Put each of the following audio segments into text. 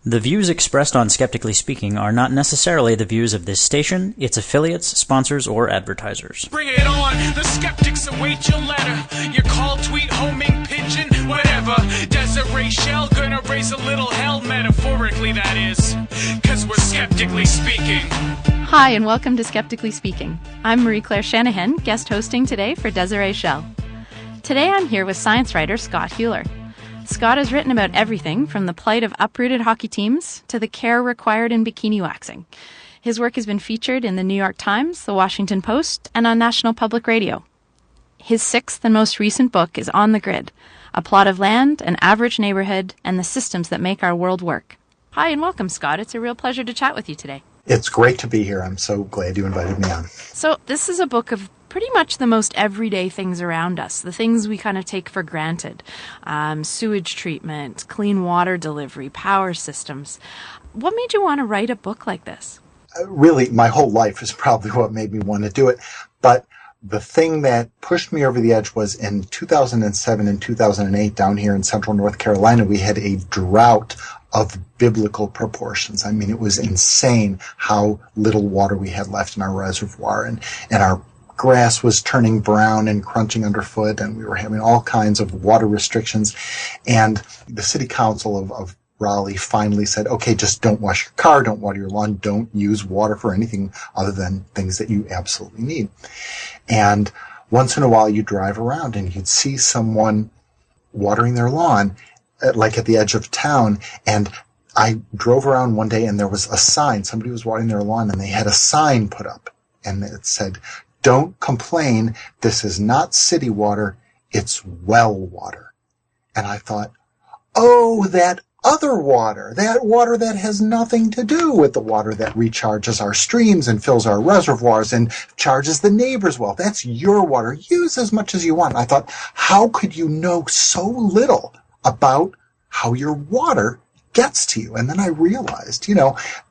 The views expressed on Skeptically Speaking are not necessarily the views of this station, its affiliates, sponsors, or advertisers. Bring it on! The skeptics await your letter. Your call, tweet, homing, pigeon, whatever. Desiree Shell gonna raise a little hell, metaphorically that is. 'Cause we're skeptically speaking. Hi, and welcome to Skeptically Speaking. I'm Marie-Claire Shanahan, guest hosting today for Desiree Shell. Today I'm here with science writer Scott Huler. Scott has written about everything from the plight of uprooted hockey teams to the care required in bikini waxing. His work has been featured in the New York Times, the Washington Post, and on National Public Radio. His sixth and most recent book is On the Grid, A Plot of Land, An Average Neighborhood, and the Systems That Make Our World Work. Hi, and welcome, Scott. It's a real pleasure to chat with you today. It's great to be here. I'm so glad you invited me on. So this is a book of pretty much the most everyday things around us, the things we kind of take for granted. Sewage treatment, clean water delivery, power systems. What made you want to write a book like this? Really, my whole life is probably what made me want to do it. But the thing that pushed me over the edge was in 2007 and 2008 down here in central North Carolina, we had a drought of biblical proportions. I mean, it was insane how little water we had left in our reservoir, and our grass was turning brown and crunching underfoot, and we were having all kinds of water restrictions. And the city council of Raleigh finally said, okay, just don't wash your car, don't water your lawn, don't use water for anything other than things that you absolutely need. And once in a while you drive around and you'd see someone watering their lawn, like at the edge of town, and I drove around one day and there was a sign. Somebody was watering their lawn and they had a sign put up and it said, "Don't complain, this is not city water, it's well water." And I thought, oh, that other water, that water that has nothing to do with the water that recharges our streams and fills our reservoirs and charges the neighbor's well. That's your water. Use as much as you want. I thought, how could you know so little about how your water gets to you? And then I realized,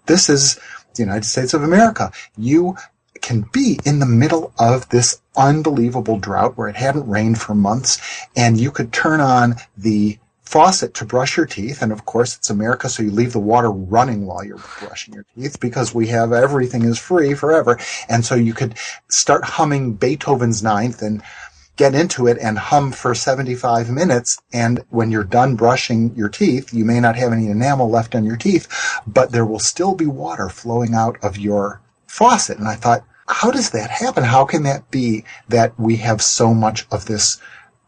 this is the United States of America. You can be in the middle of this unbelievable drought where it hadn't rained for months, and you could turn on the faucet to brush your teeth, and of course it's America, so you leave the water running while you're brushing your teeth because we have everything is free forever. And so you could start humming Beethoven's Ninth and get into it and hum for 75 minutes, and when you're done brushing your teeth, you may not have any enamel left on your teeth, but there will still be water flowing out of your faucet. And I thought, how does that happen? How can that be that we have so much of this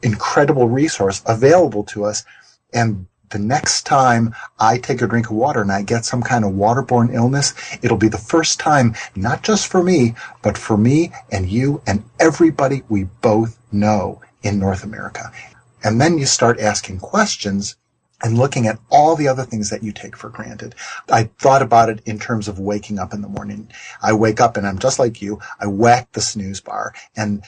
incredible resource available to us, and the next time I take a drink of water and I get some kind of waterborne illness, it'll be the first time, not just for me, but for me and you and everybody we both know in North America. And then you start asking questions and looking at all the other things that you take for granted. I thought about it in terms of waking up in the morning. I wake up and I'm just like you. I whack the snooze bar and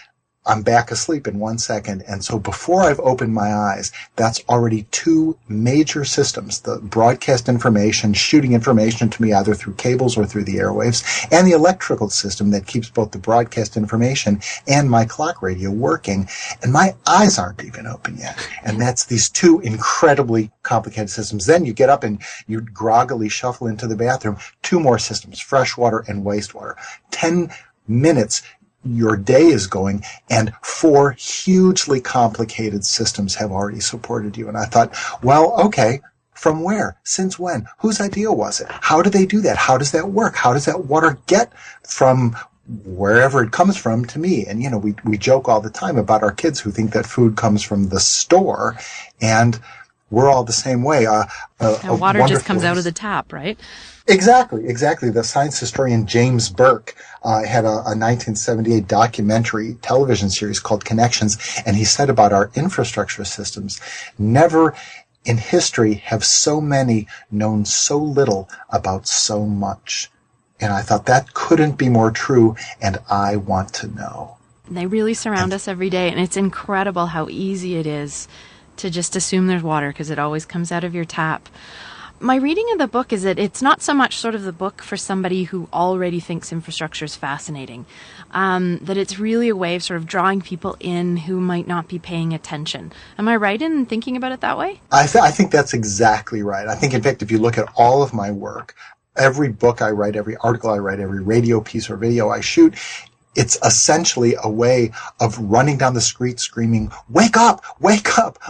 I'm back asleep in 1 second. And so before I've opened my eyes, that's already two major systems, the broadcast information, shooting information to me either through cables or through the airwaves, and the electrical system that keeps both the broadcast information and my clock radio working. And my eyes aren't even open yet. And that's these two incredibly complicated systems. Then you get up and you groggily shuffle into the bathroom, two more systems, fresh water and wastewater. 10 minutes your day is going, and four hugely complicated systems have already supported you. And I thought, well, okay, from where? Since when? Whose idea was it? How do they do that? How does that work? How does that water get from wherever it comes from to me? And, we joke all the time about our kids who think that food comes from the store, and we're all the same way. Water just comes out of the tap, right? Exactly. The science historian James Burke had a 1978 documentary television series called Connections, and he said about our infrastructure systems, never in history have so many known so little about so much. And I thought that couldn't be more true, and I want to know. They really surround us every day, and it's incredible how easy it is to just assume there's water because it always comes out of your tap. My reading of the book is that it's not so much sort of the book for somebody who already thinks infrastructure is fascinating, that it's really a way of sort of drawing people in who might not be paying attention. Am I right in thinking about it that way? I think that's exactly right. I think, in fact, if you look at all of my work, every book I write, every article I write, every radio piece or video I shoot, it's essentially a way of running down the street screaming, wake up,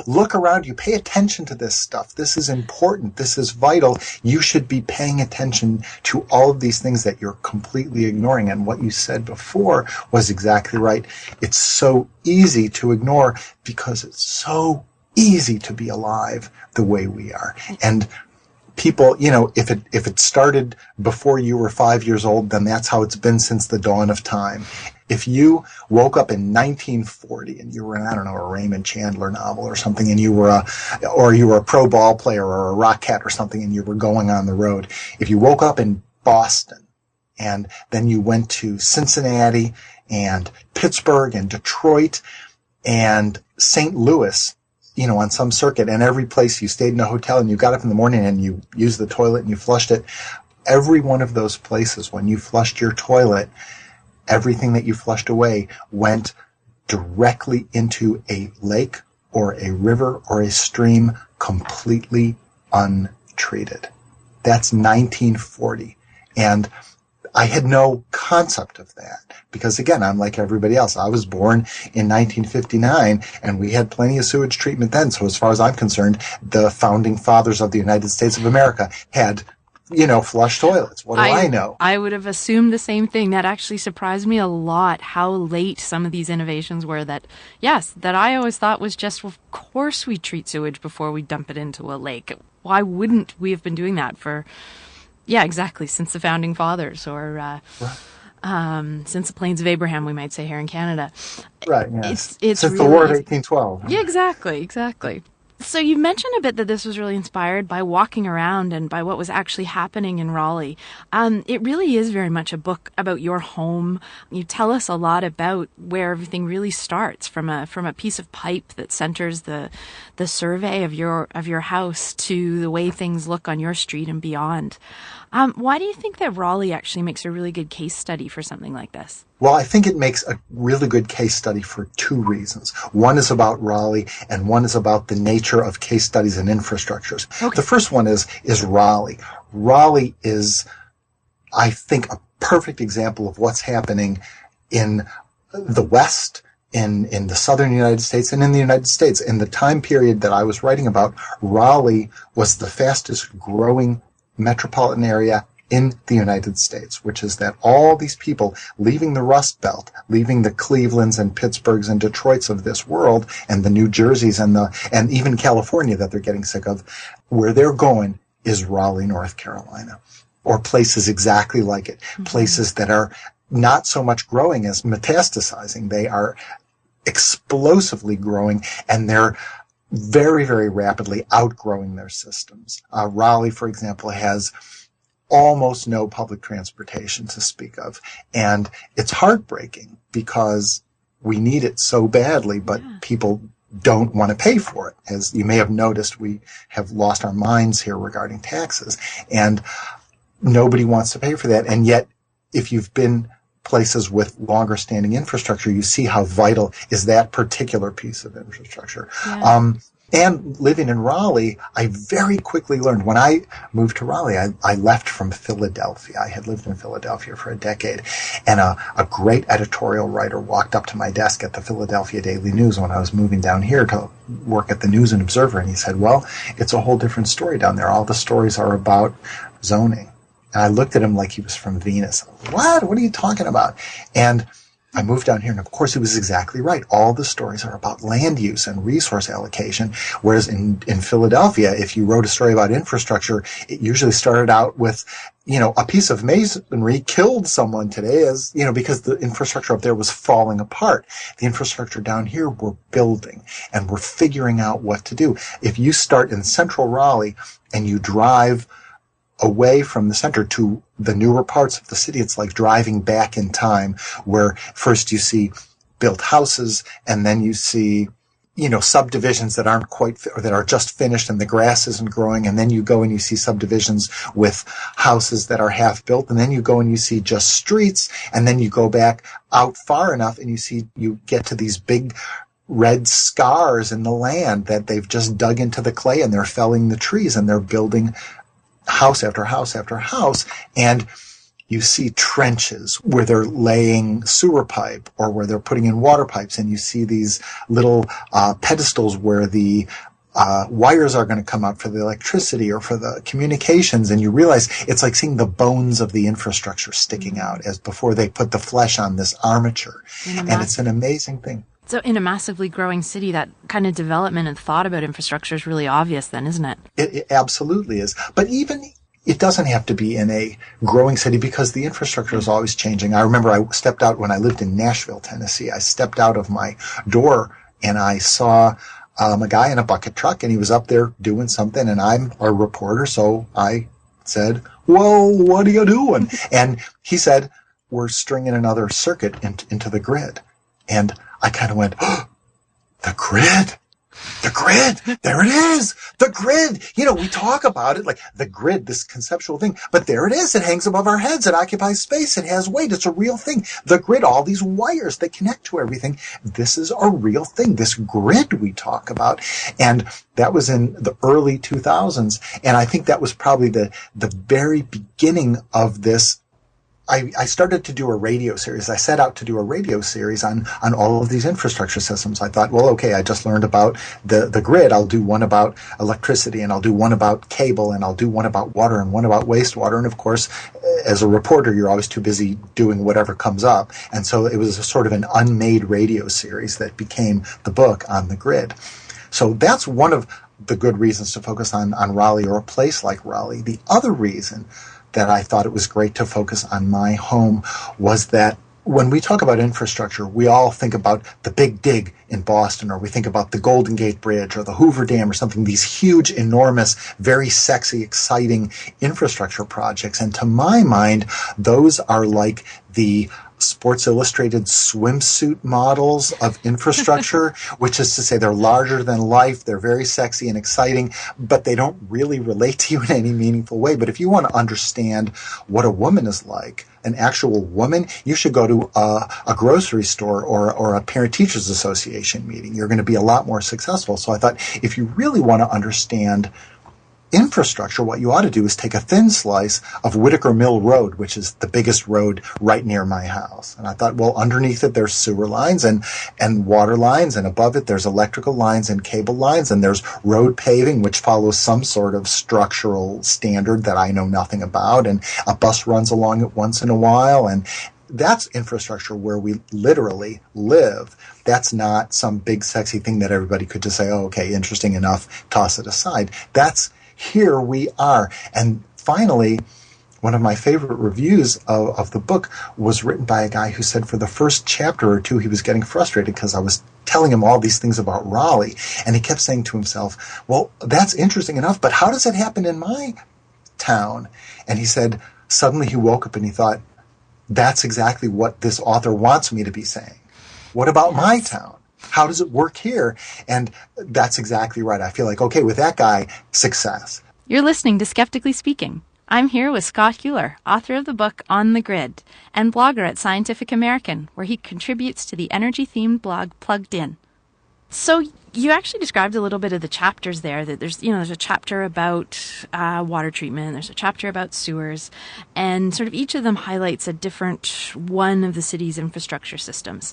look around you, pay attention to this stuff. This is important. This is vital. You should be paying attention to all of these things that you're completely ignoring. And what you said before was exactly right. It's so easy to ignore because it's so easy to be alive the way we are. And people, if it started before you were 5 years old, then that's how it's been since the dawn of time. If you woke up in 1940 and you were in, a Raymond Chandler novel or something, and you were a pro ball player or a rock cat or something, and you were going on the road, if you woke up in Boston and then you went to Cincinnati and Pittsburgh and Detroit and St. Louis, on some circuit, and every place you stayed in a hotel and you got up in the morning and you used the toilet and you flushed it, every one of those places, when you flushed your toilet, everything that you flushed away went directly into a lake or a river or a stream, completely untreated. That's 1940. And I had no concept of that because, again, I'm like everybody else. I was born in 1959, and we had plenty of sewage treatment then. So as far as I'm concerned, the founding fathers of the United States of America had, flush toilets. What do I know? I would have assumed the same thing. That actually surprised me a lot, how late some of these innovations were that I always thought was just, of course we treat sewage before we dump it into a lake. Why wouldn't we have been doing that for... Yeah, exactly. Since the founding fathers, or since the Plains of Abraham, we might say here in Canada. Right. Yes. It's since really, the War of 1812. Yeah, exactly. So you mentioned a bit that this was really inspired by walking around and by what was actually happening in Raleigh. It really is very much a book about your home. You tell us a lot about where everything really starts, from a piece of pipe that centers the survey of your house to the way things look on your street and beyond. Why do you think that Raleigh actually makes a really good case study for something like this? Well, I think it makes a really good case study for two reasons. One is about Raleigh, and one is about the nature of case studies and infrastructures. Okay. The first one is Raleigh. Raleigh is, I think, a perfect example of what's happening in the West, in the southern United States, and in the United States. In the time period that I was writing about, Raleigh was the fastest growing metropolitan area in the United States, which is that all these people leaving the Rust Belt, leaving the Clevelands and Pittsburghs and Detroits of this world, and the New Jerseys and even California that they're getting sick of, where they're going is Raleigh, North Carolina, or places exactly like it, places that are not so much growing as metastasizing. They are explosively growing, and they're very, very rapidly outgrowing their systems. Raleigh, for example, has almost no public transportation to speak of. And it's heartbreaking because we need it so badly, but people don't want to pay for it. As you may have noticed, we have lost our minds here regarding taxes, and nobody wants to pay for that. And yet, if you've been places with longer standing infrastructure, you see how vital is that particular piece of infrastructure. Yeah. And living in Raleigh, I very quickly learned, when I moved to Raleigh, I left from Philadelphia. I had lived in Philadelphia for a decade, and a great editorial writer walked up to my desk at the Philadelphia Daily News when I was moving down here to work at the News and Observer, and he said, well, it's a whole different story down there. All the stories are about zoning. And I looked at him like he was from Venus. What? What are you talking about? And I moved down here, and of course he was exactly right. All the stories are about land use and resource allocation, whereas in Philadelphia, if you wrote a story about infrastructure, it usually started out with, a piece of masonry killed someone today, because the infrastructure up there was falling apart. The infrastructure down here, we're building, and we're figuring out what to do. If you start in central Raleigh and you drive away from the center to the newer parts of the city, it's like driving back in time, where first you see built houses, and then you see subdivisions that aren't quite, or that are just finished and the grass isn't growing. And then you go and you see subdivisions with houses that are half built. And then you go and you see just streets. And then you go back out far enough and you get to these big red scars in the land that they've just dug into the clay, and they're felling the trees and they're building house after house after house. And you see trenches where they're laying sewer pipe or where they're putting in water pipes, and you see these little pedestals where the wires are going to come out for the electricity or for the communications, and you realize it's like seeing the bones of the infrastructure sticking out as before they put the flesh on this armature. And it's an amazing thing. So in a massively growing city, that kind of development and thought about infrastructure is really obvious then, isn't it? It absolutely is. But even it doesn't have to be in a growing city, because the infrastructure is always changing. I remember I stepped out when I lived in Nashville, Tennessee. I stepped out of my door and I saw a guy in a bucket truck, and he was up there doing something, and I'm a reporter, so I said, "Well, what are you doing?" And he said, "We're stringing another circuit into the grid." And I kind of went, "Oh, the grid? The grid, there it is, the grid." We talk about it like the grid, this conceptual thing, but there it is. It hangs above our heads. It occupies space. It has weight. It's a real thing. The grid, all these wires that connect to everything. This is a real thing, this grid we talk about. And that was in the early 2000s. And I think that was probably the very beginning of this. I started to do a radio series. I set out to do a radio series on all of these infrastructure systems. I thought, well, okay, I just learned about the grid. I'll do one about electricity, and I'll do one about cable, and I'll do one about water, and one about wastewater. And of course, as a reporter, you're always too busy doing whatever comes up. And so it was a sort of an unmade radio series that became the book on the grid. So that's one of the good reasons to focus on Raleigh, or a place like Raleigh. The other reason that I thought it was great to focus on my home was that when we talk about infrastructure, we all think about the Big Dig in Boston, or we think about the Golden Gate Bridge or the Hoover Dam or something, these huge, enormous, very sexy, exciting infrastructure projects. And to my mind, those are like the Sports Illustrated swimsuit models of infrastructure, which is to say they're larger than life, they're very sexy and exciting, but they don't really relate to you in any meaningful way. But if you want to understand what a woman is like, an actual woman, you should go to a grocery store or a parent-teachers association meeting. You're going to be a lot more successful. So I thought, if you really want to understand infrastructure, what you ought to do is take a thin slice of Whitaker Mill Road, which is the biggest road right near my house. And I thought, well, underneath it there's sewer lines and water lines, and above it there's electrical lines and cable lines, and there's road paving, which follows some sort of structural standard that I know nothing about, and a bus runs along it once in a while, and that's infrastructure where we literally live. That's not some big sexy thing that everybody could just say, "Oh, okay, interesting enough, toss it aside." That's here we are. And finally, one of my favorite reviews of the book was written by a guy who said for the first chapter or two he was getting frustrated because I was telling him all these things about Raleigh. And he kept saying to himself, "Well, that's interesting enough, but how does it happen in my town?" And he said, suddenly he woke up and he thought, that's exactly what this author wants me to be saying. What about my town? How does it work here? And that's exactly right. I feel like, okay, with that guy, success. You're listening to Skeptically Speaking. I'm here with Scott Huler, author of the book On the Grid, and blogger at Scientific American, where he contributes to the energy-themed blog Plugged In. So you actually described a little bit of the chapters there, that there's a chapter about water treatment, there's a chapter about sewers, and sort of each of them highlights a different one of the city's infrastructure systems.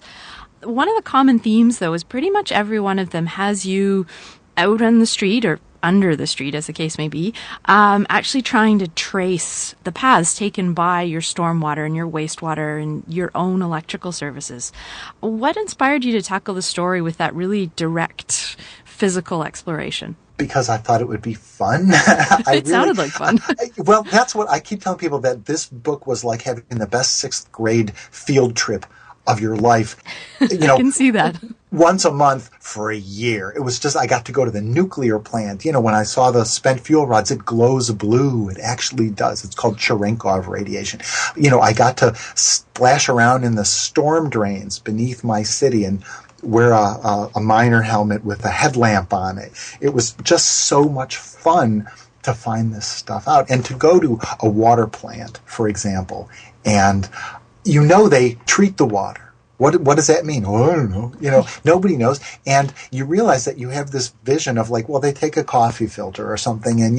One of the common themes, though, is pretty much every one of them has you out on the street, or under the street, as the case may be, actually trying to trace the paths taken by your stormwater and your wastewater and your own electrical services. What inspired you to tackle the story with that really direct physical exploration? Because I thought it would be fun. It sounded like fun. Well, that's what I keep telling people, that this book was like having the best 6th grade field trip of your life. I can see that. Once a month for a year. It was just, I got to go to the nuclear plant. When I saw the spent fuel rods, it glows blue. It actually does. It's called Cherenkov radiation. I got to splash around in the storm drains beneath my city and wear a miner helmet with a headlamp on it. It was just so much fun to find this stuff out. And to go to a water plant, for example, and they treat the water. What does that mean? Oh, I don't know. Nobody knows. And you realize that you have this vision of like, well, they take a coffee filter or something and,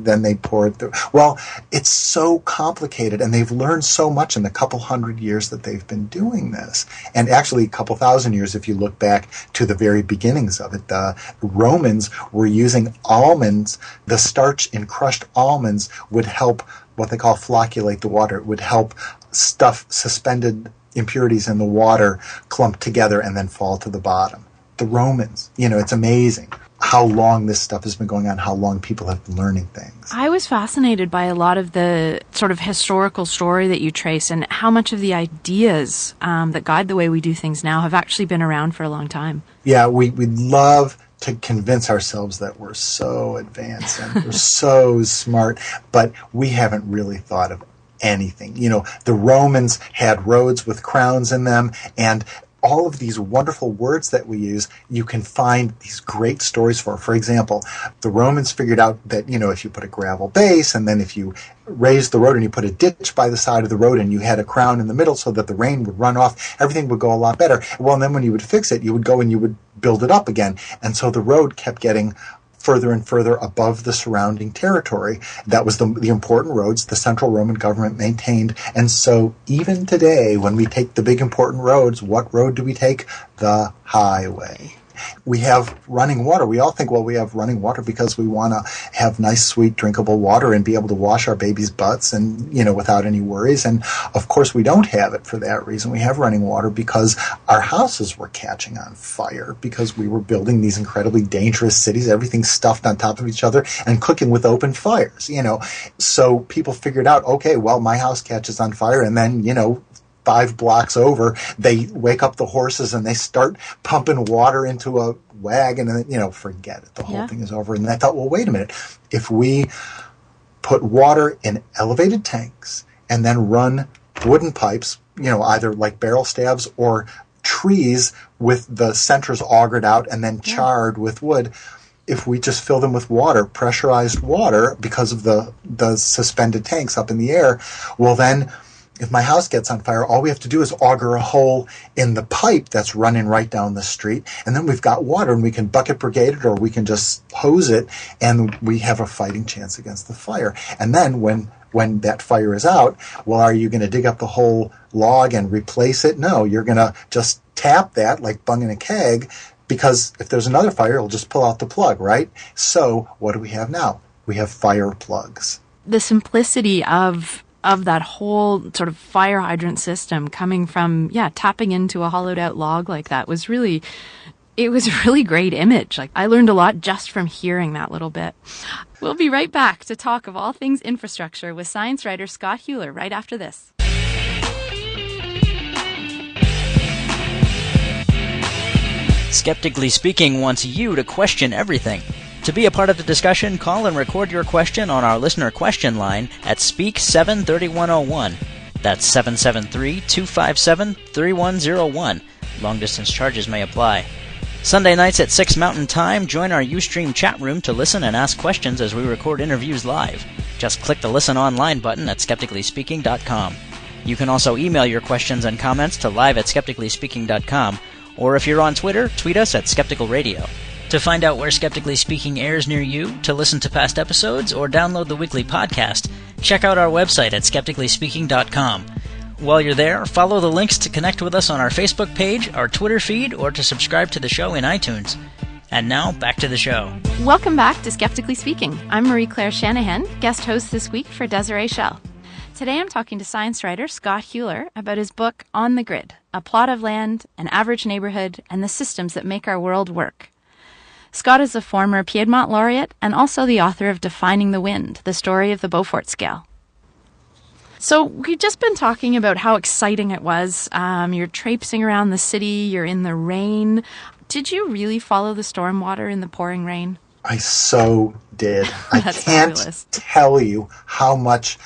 then they pour it through. Well, it's so complicated, and they've learned so much in the couple hundred years that they've been doing this. And actually a couple thousand years if you look back to the very beginnings of it. The Romans were using almonds. The starch in crushed almonds would help what they call flocculate the water. It would help stuff suspended impurities in the water clump together and then fall to the bottom. The Romans, it's amazing how long this stuff has been going on, how long people have been learning things. I was fascinated by a lot of the sort of historical story that you trace and how much of the ideas that guide the way we do things now have actually been around for a long time. Yeah, we'd love to convince ourselves that we're so advanced and we're so smart, but we haven't really thought of anything. The Romans had roads with crowns in them, and all of these wonderful words that we use, you can find these great stories for. For example, the Romans figured out that, if you put a gravel base and then if you raised the road and you put a ditch by the side of the road and you had a crown in the middle so that the rain would run off, everything would go a lot better. Well, and then when you would fix it, you would go and you would build it up again. And so the road kept getting further and further above the surrounding territory. That was the important roads the central Roman government maintained. And so even today, when we take the big important roads, what road do we take? The highway. We have running water. We all think, well, we have running water because we want to have nice, sweet, drinkable water and be able to wash our babies' butts and, without any worries. And of course, we don't have it for that reason. We have running water because our houses were catching on fire because we were building these incredibly dangerous cities, everything stuffed on top of each other and cooking with open fires, So people figured out, okay, well, my house catches on fire and then, 5 blocks over, they wake up the horses and they start pumping water into a wagon and, forget it. The whole thing is over. And I thought, well, wait a minute. If we put water in elevated tanks and then run wooden pipes, either like barrel staves or trees with the centers augered out and then charred with wood, if we just fill them with water, pressurized water, because of the suspended tanks up in the air, well then, if my house gets on fire, all we have to do is auger a hole in the pipe that's running right down the street, and then we've got water, and we can bucket brigade it, or we can just hose it, and we have a fighting chance against the fire. And then when that fire is out, well, are you going to dig up the whole log and replace it? No, you're going to just tap that like bunging a keg, because if there's another fire, it'll just pull out the plug, right? So what do we have now? We have fire plugs. The simplicity of that whole sort of fire hydrant system coming from, tapping into a hollowed out log like that was really a really great image. Like, I learned a lot just from hearing that little bit. We'll be right back to talk of all things infrastructure with science writer Scott Huler right after this. Skeptically Speaking wants you to question everything. To be a part of the discussion, call and record your question on our listener question line at Speak 73101. That's 773-257-3101. Long-distance charges may apply. Sunday nights at 6 Mountain Time, join our Ustream chat room to listen and ask questions as we record interviews live. Just click the Listen Online button at skepticallyspeaking.com. You can also email your questions and comments to live@skepticallyspeaking.com, or if you're on Twitter, tweet us at Skeptical Radio. To find out where Skeptically Speaking airs near you, to listen to past episodes, or download the weekly podcast, check out our website at skepticallyspeaking.com. While you're there, follow the links to connect with us on our Facebook page, our Twitter feed, or to subscribe to the show in iTunes. And now, back to the show. Welcome back to Skeptically Speaking. I'm Marie-Claire Shanahan, guest host this week for Desiree Schell. Today I'm talking to science writer Scott Huler about his book On the Grid, A Plot of Land, An Average Neighborhood, and the Systems That Make Our World Work. Scott is a former Piedmont laureate and also the author of Defining the Wind, the story of the Beaufort scale. So we've just been talking about how exciting it was. You're traipsing around the city, you're in the rain. Did you really follow the stormwater in the pouring rain? I so did. I can't fabulous. tell you how much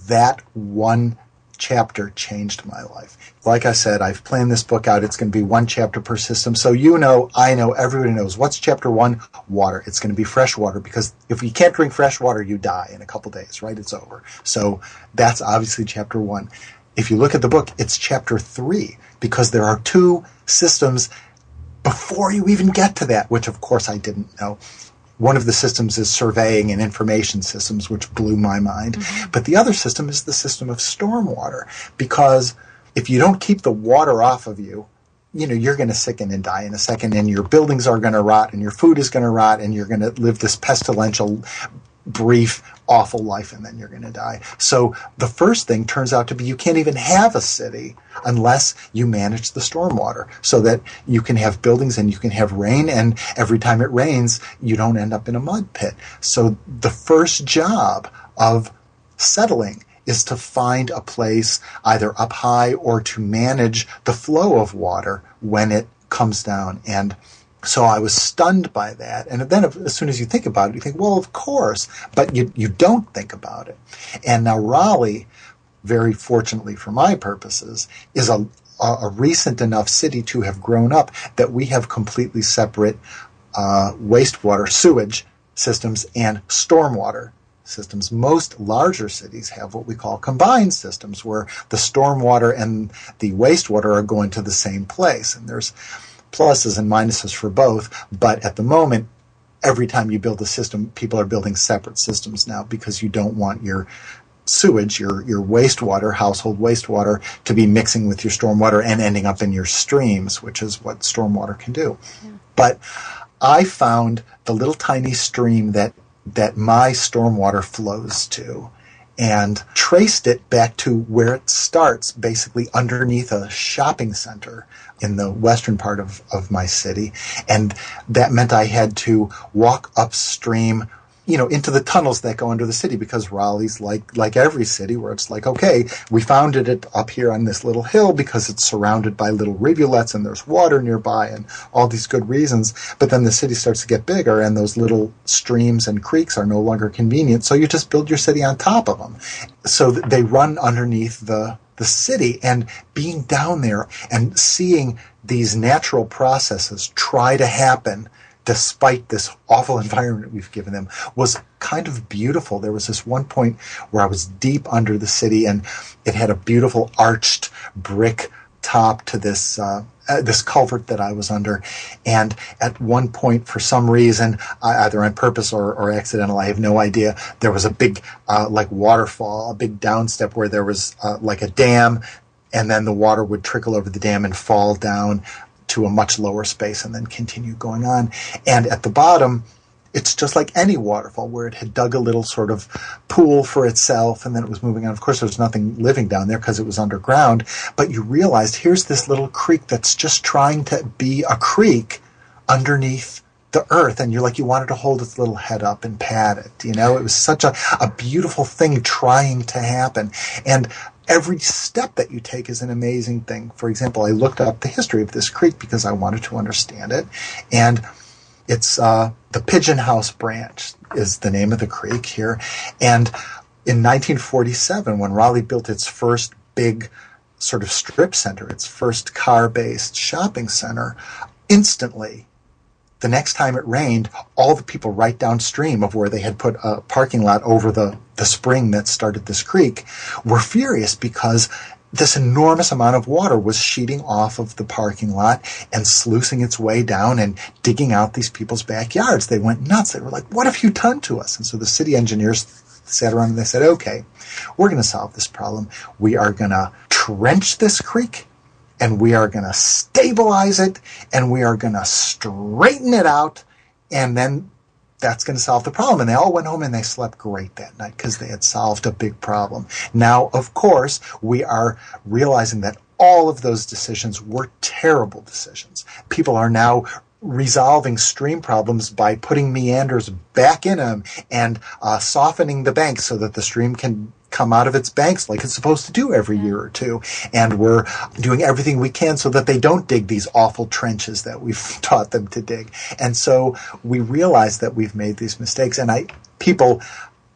that one chapter changed my life. Like I said, I've planned this book out. It's going to be one chapter per system. So I know, everybody knows. What's chapter 1? Water. It's going to be fresh water, because if you can't drink fresh water, you die in a couple days, right? It's over. So that's obviously chapter 1. If you look at the book, it's chapter 3, because there are 2 systems before you even get to that, which of course I didn't know. One of the systems is surveying and information systems, which blew my mind. Mm-hmm. But the other system is the system of stormwater, because if you don't keep the water off of you, you're going to sicken and die in a second, and your buildings are going to rot, and your food is going to rot, and you're going to live this pestilential, brief, awful life, and then you're going to die. So the first thing turns out to be you can't even have a city unless you manage the stormwater, so that you can have buildings and you can have rain, and every time it rains, you don't end up in a mud pit. So the first job of settling is to find a place either up high or to manage the flow of water when it comes down. And so I was stunned by that. And then as soon as you think about it, you think, well, of course, but you don't think about it. And now Raleigh, very fortunately for my purposes, is a recent enough city to have grown up that we have completely separate wastewater, sewage systems and stormwater systems. Most larger cities have what we call combined systems, where the stormwater and the wastewater are going to the same place. And there's pluses and minuses for both, but at the moment, every time you build a system, people are building separate systems now, because you don't want your sewage, your wastewater, household wastewater, to be mixing with your stormwater and ending up in your streams, which is what stormwater can do. Yeah. But I found the little tiny stream that my stormwater flows to, and traced it back to where it starts, basically underneath a shopping center in the western part of my city. And that meant I had to walk upstream, into the tunnels that go under the city, because Raleigh's like every city, where it's like, okay, we founded it up here on this little hill because it's surrounded by little rivulets and there's water nearby and all these good reasons. But then the city starts to get bigger, and those little streams and creeks are no longer convenient. So you just build your city on top of them. So they run underneath the city, and being down there and seeing these natural processes try to happen despite this awful environment we've given them was kind of beautiful. There was this one point where I was deep under the city, and it had a beautiful arched brick top to this culvert that I was under. And at one point, for some reason, either on purpose or accidental, I have no idea, there was a big waterfall, a big downstep where there was like a dam, and then the water would trickle over the dam and fall down to a much lower space and then continue going on. And at the bottom, it's just like any waterfall, where it had dug a little sort of pool for itself, and then it was moving on. Of course, there's nothing living down there because it was underground, but you realized here's this little creek that's just trying to be a creek underneath the earth, and you wanted to hold its little head up and pat it. It was such a beautiful thing trying to happen. And every step that you take is an amazing thing. For example, I looked up the history of this creek because I wanted to understand it. And it's the Pigeon House Branch is the name of the creek here. And in 1947, when Raleigh built its first big sort of strip center, its first car-based shopping center, instantly, the next time it rained, all the people right downstream of where they had put a parking lot over the spring that started this creek were furious, because this enormous amount of water was sheeting off of the parking lot and sluicing its way down and digging out these people's backyards. They went nuts. They were like, what have you done to us? And so the city engineers sat around and they said, okay, we're going to solve this problem. We are going to trench this creek, and we are going to stabilize it, and we are going to straighten it out, and then that's going to solve the problem. And they all went home and they slept great that night because they had solved a big problem. Now, of course, we are realizing that all of those decisions were terrible decisions. People are now resolving stream problems by putting meanders back in them and softening the banks so that the stream can come out of its banks like it's supposed to do every year or two. And we're doing everything we can so that they don't dig these awful trenches that we've taught them to dig. And so we realize that we've made these mistakes. And people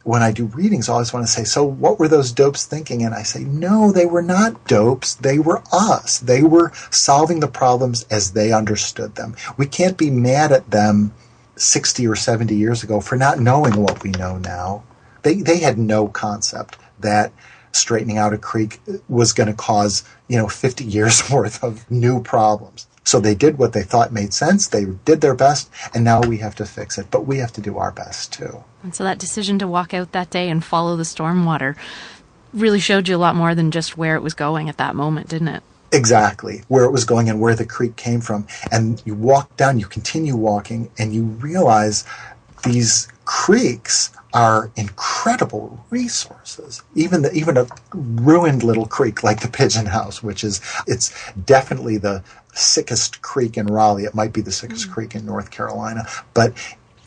when I do readings, I always want to say, so what were those dopes thinking? And I say, no, they were not dopes. They were us. They were solving the problems as they understood them. We can't be mad at them 60 or 70 years ago for not knowing what we know now. They had no concept that straightening out a creek was going to cause, 50 years worth of new problems. So they did what they thought made sense. They did their best, and now we have to fix it. But we have to do our best, too. And so that decision to walk out that day and follow the stormwater really showed you a lot more than just where it was going at that moment, didn't it? Exactly, where it was going and where the creek came from. And you walk down, you continue walking, and you realize these creeks are incredible resources. Even a ruined little creek like the Pigeon House, it's definitely the sickest creek in Raleigh. It might be the sickest creek in North Carolina. But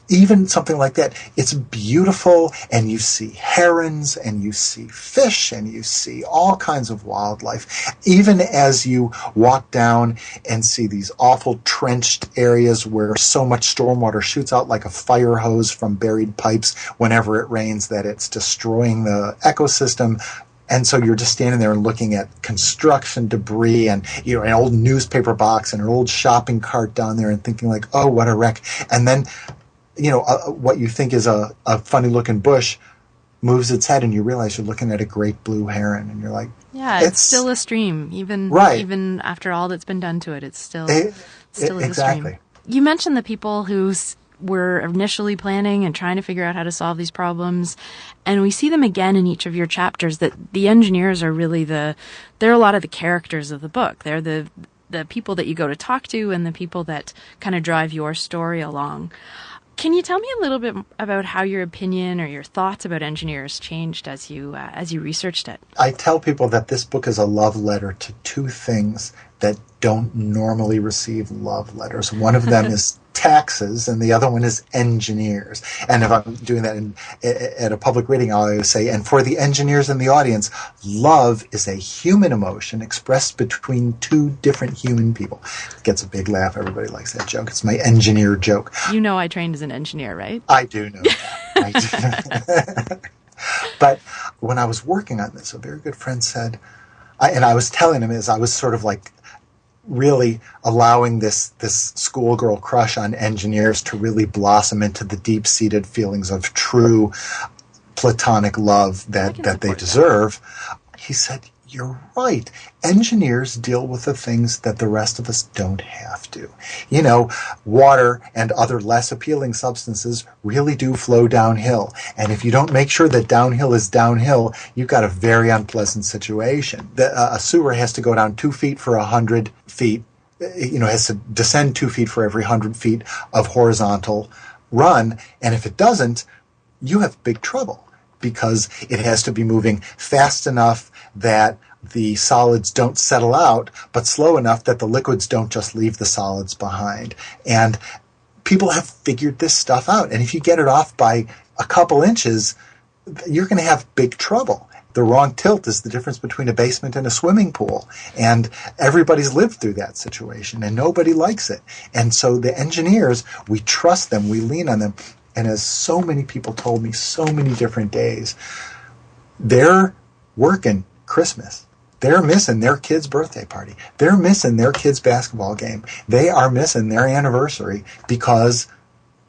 even something like that, it's beautiful, and you see herons, and you see fish, and you see all kinds of wildlife. Even as you walk down and see these awful trenched areas where so much stormwater shoots out like a fire hose from buried pipes whenever it rains that it's destroying the ecosystem. And so you're just standing there and looking at construction debris and, an old newspaper box and an old shopping cart down there and thinking like, oh, what a wreck. And then what you think is a funny-looking bush moves its head, and you realize you're looking at a great blue heron, and you're like, yeah, it's still a stream, even after all that's been done to it. It's still still is a stream. You mentioned the people who were initially planning and trying to figure out how to solve these problems, and we see them again in each of your chapters. That the engineers are really they're a lot of the characters of the book. They're the people that you go to talk to, and the people that kind of drive your story along. Can you tell me a little bit about how your opinion or your thoughts about engineers changed as you researched it? I tell people that this book is a love letter to two things that don't normally receive love letters. One of them is taxes, and the other one is engineers. And if I'm doing that at a public reading, I always say, and for the engineers in the audience, love is a human emotion expressed between two different human people. It gets a big laugh. Everybody likes that joke. It's my engineer joke. You know I trained as an engineer, right? I do know that. But when I was working on this, a very good friend said, and I was telling him as I was sort of like really allowing this schoolgirl crush on engineers to really blossom into the deep-seated feelings of true platonic love that they deserve. He said, you're right. Engineers deal with the things that the rest of us don't have to. Water and other less appealing substances really do flow downhill. And if you don't make sure that downhill is downhill, you've got a very unpleasant situation. A sewer has to go down 2 feet for 100 feet, has to descend 2 feet for every 100 feet of horizontal run. And if it doesn't, you have big trouble, because it has to be moving fast enough that the solids don't settle out, but slow enough that the liquids don't just leave the solids behind. And people have figured this stuff out. And if you get it off by a couple inches, you're going to have big trouble. The wrong tilt is the difference between a basement and a swimming pool. And everybody's lived through that situation, and nobody likes it. And so the engineers, we trust them, we lean on them. And as so many people told me so many different days, they're working Christmas. They're missing their kid's birthday party. They're missing their kid's basketball game. They are missing their anniversary because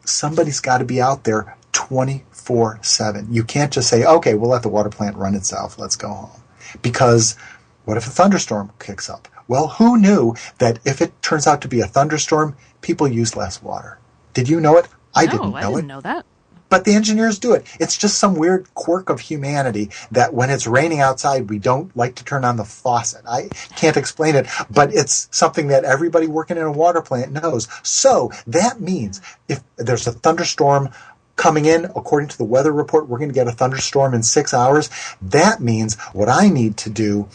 somebody's got to be out there 24/7. You can't just say, okay, we'll let the water plant run itself. Let's go home. Because what if a thunderstorm kicks up? Well, who knew that if it turns out to be a thunderstorm, people use less water? Did you know it? I didn't know that. But the engineers do it. It's just some weird quirk of humanity that when it's raining outside, we don't like to turn on the faucet. I can't explain it, but it's something that everybody working in a water plant knows. So that means if there's a thunderstorm coming in, according to the weather report, we're going to get a thunderstorm in 6 hours. That means what I need to do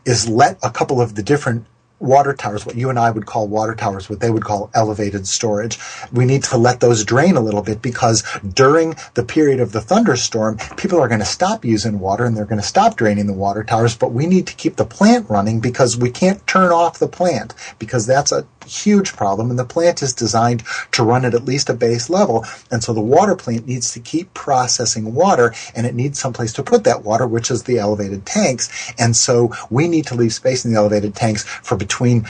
is let a couple of the different water towers, what you and I would call water towers, what they would call elevated storage. We need to let those drain a little bit, because during the period of the thunderstorm, people are going to stop using water and they're going to stop draining the water towers, but we need to keep the plant running because we can't turn off the plant, because that's a huge problem, and the plant is designed to run at least a base level, and so the water plant needs to keep processing water, and it needs someplace to put that water, which is the elevated tanks, and so we need to leave space in the elevated tanks for between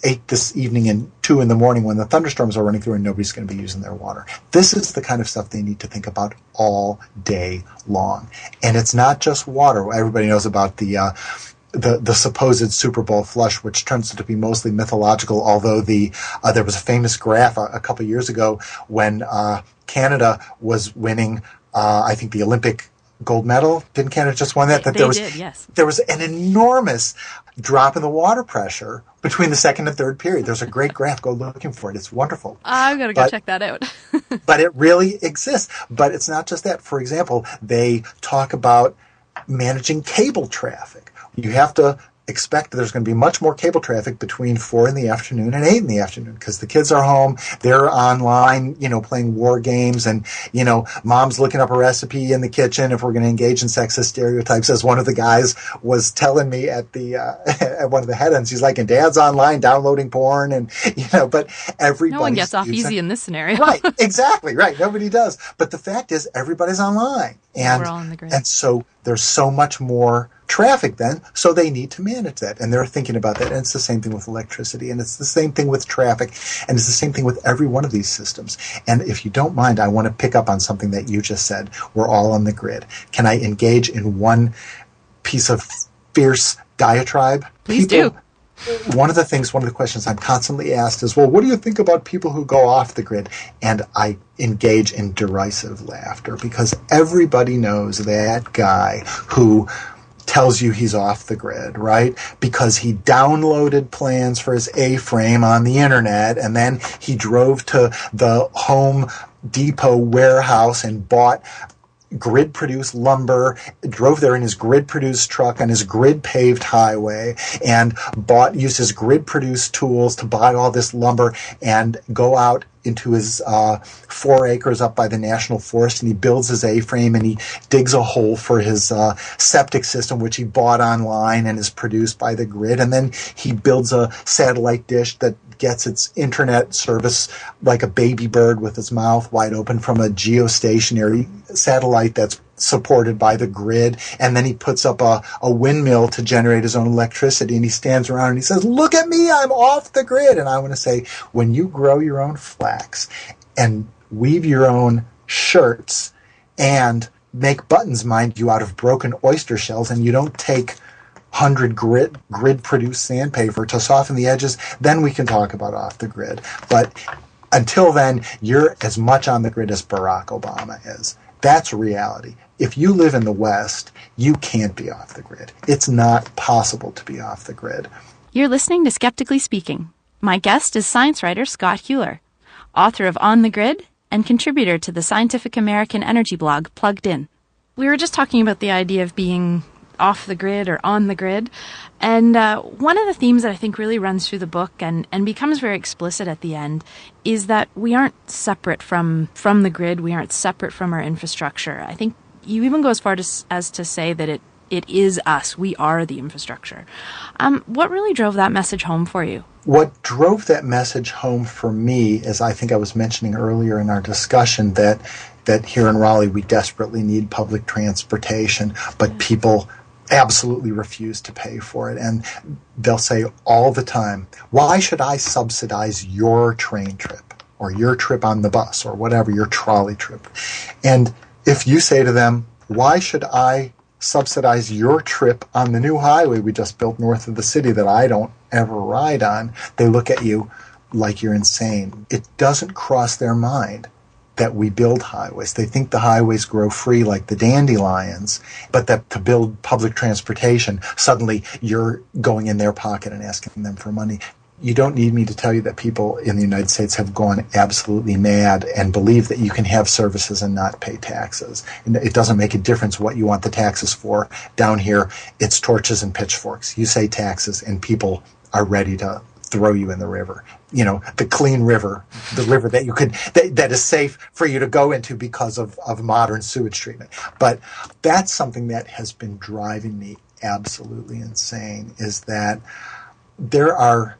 8 this evening and 2 in the morning when the thunderstorms are running through and nobody's going to be using their water. This is the kind of stuff they need to think about all day long. And it's not just water. Everybody knows about the supposed Super Bowl flush, which turns out to be mostly mythological, although there was a famous graph a couple of years ago when Canada was winning, I think, the Olympic gold medal. Didn't Canada just win that? Yes. There was an enormous drop in the water pressure between the second and third period. There's a great graph. Go looking for it. It's wonderful. I'm going to go check that out. But it really exists. But it's not just that. For example, they talk about managing cable traffic. You have to expect that there's going to be much more cable traffic between 4 in the afternoon and 8 in the afternoon, because the kids are home, they're online, playing war games, and, mom's looking up a recipe in the kitchen, if we're going to engage in sexist stereotypes, as one of the guys was telling me at the at one of the head-ends. He's like, and dad's online downloading porn, and, but everybody. No one gets off easy in this scenario. Right, exactly, right. Nobody does. But the fact is, everybody's online. And, we're all in the grid. And so there's so much more traffic then, so they need to manage that. And they're thinking about that. And it's the same thing with electricity, and it's the same thing with traffic, and it's the same thing with every one of these systems. And if you don't mind, I want to pick up on something that you just said. We're all on the grid. Can I engage in one piece of fierce diatribe? Please do. One of the questions I'm constantly asked is, well, what do you think about people who go off the grid? And I engage in derisive laughter, because everybody knows that guy who tells you he's off the grid, right? Because he downloaded plans for his A-frame on the internet, and then he drove to the Home Depot warehouse and bought grid-produced lumber, drove there in his grid-produced truck on his grid-paved highway, and used his grid-produced tools to buy all this lumber and go out into his 4 acres up by the National Forest, and he builds his A-frame, and he digs a hole for his septic system, which he bought online and is produced by the grid, and then he builds a satellite dish that gets its internet service like a baby bird with its mouth wide open from a geostationary satellite that's supported by the grid, and then he puts up a windmill to generate his own electricity, and he stands around and he says, look at me, I'm off the grid. And I want to say, when you grow your own flax and weave your own shirts and make buttons, mind you, out of broken oyster shells, and you don't take 100 grid-produced sandpaper to soften the edges, then we can talk about off the grid. But until then, you're as much on the grid as Barack Obama is. That's reality. If you live in the West, you can't be off the grid. It's not possible to be off the grid. You're listening to Skeptically Speaking. My guest is science writer Scott Huler, author of On the Grid and contributor to the Scientific American energy blog Plugged In. We were just talking about the idea of being off the grid or on the grid. And one of the themes that I think really runs through the book and becomes very explicit at the end is that we aren't separate from the grid. We aren't separate from our infrastructure. I think you even go as far as to say that it is us. We are the infrastructure. What really drove that message home for you? What drove that message home for me is, I think I was mentioning earlier in our discussion that here in Raleigh we desperately need public transportation, but people absolutely refuse to pay for it. And they'll say all the time, why should I subsidize your train trip or your trip on the bus or whatever, your trolley trip? And if you say to them, why should I subsidize your trip on the new highway we just built north of the city that I don't ever ride on, they look at you like you're insane. It doesn't cross their mind that we build highways. They think the highways grow free like the dandelions, but that to build public transportation, suddenly you're going in their pocket and asking them for money. You don't need me to tell you that people in the United States have gone absolutely mad and believe that you can have services and not pay taxes. And it doesn't make a difference what you want the taxes for. Down here, it's torches and pitchforks. You say taxes, and people are ready to throw you in the river. The clean river, the river that is safe for you to go into because of modern sewage treatment. But that's something that has been driving me absolutely insane, is that there are